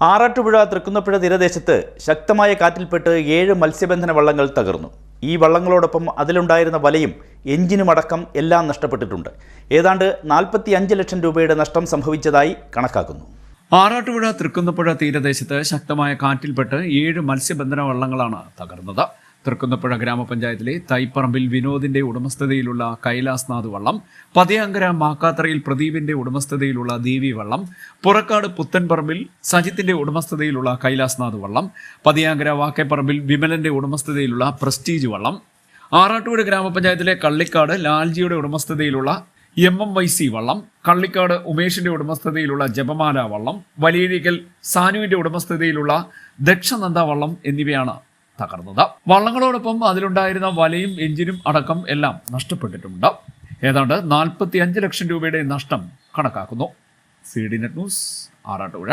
ആറാട്ടുപുഴ തൃക്കുന്നപ്പുഴ തീരദേശത്ത് ശക്തമായ കാറ്റിൽപ്പെട്ട് 7 മത്സ്യബന്ധന വള്ളങ്ങൾ തകർന്നു. ഈ വള്ളങ്ങളോടൊപ്പം അതിലുണ്ടായിരുന്ന വലയും എഞ്ചിനുമടക്കം എല്ലാം നഷ്ടപ്പെട്ടിട്ടുണ്ട്. ഏതാണ്ട് 45 ലക്ഷം രൂപയുടെ നഷ്ടം സംഭവിച്ചതായി കണക്കാക്കുന്നു. ആറാട്ടുപുഴ തൃക്കുന്നപ്പുഴ തീരദേശത്ത് ശക്തമായ കാറ്റിൽപ്പെട്ട് 7 മത്സ്യബന്ധന വള്ളങ്ങളാണ് തകർന്നത്. തൃക്കുന്നപ്പുഴ ഗ്രാമപഞ്ചായത്തിലെ തൈപ്പറമ്പിൽ വിനോദിന്റെ ഉടമസ്ഥതയിലുള്ള കൈലാസ്നാഥ് വള്ളം, പതിയാങ്കര മാക്കാത്തറയിൽ പ്രദീപിന്റെ ഉടമസ്ഥതയിലുള്ള ദേവി വള്ളം, പുറക്കാട് പുത്തൻപറമ്പിൽ സജിത്തിന്റെ ഉടമസ്ഥതയിലുള്ള കൈലാസ്നാഥ് വള്ളം, പതിയാങ്കര വാക്കേപ്പറമ്പിൽ വിമലന്റെ ഉടമസ്ഥതയിലുള്ള പ്രസ്റ്റീജ് വള്ളം, ആറാട്ടുപുഴ ഗ്രാമപഞ്ചായത്തിലെ കള്ളിക്കാട് ലാൽജിയുടെ ഉടമസ്ഥതയിലുള്ള MMYC വള്ളം, കള്ളിക്കാട് ഉമേഷിന്റെ ഉടമസ്ഥതയിലുള്ള ജപമാല വള്ളം, വലിയഴിക്കൽ സാനുവിന്റെ ഉടമസ്ഥതയിലുള്ള ദക്ഷനന്ദ വള്ളം എന്നിവയാണ് തകർന്നത്. വള്ളങ്ങളോടൊപ്പം അതിലുണ്ടായിരുന്ന വലയും എഞ്ചിനും അടക്കം എല്ലാം നഷ്ടപ്പെട്ടിട്ടുണ്ട്. ഏതാണ്ട് 45 ലക്ഷം രൂപയുടെ നഷ്ടം കണക്കാക്കുന്നു. CDNet news, Arattupuzha.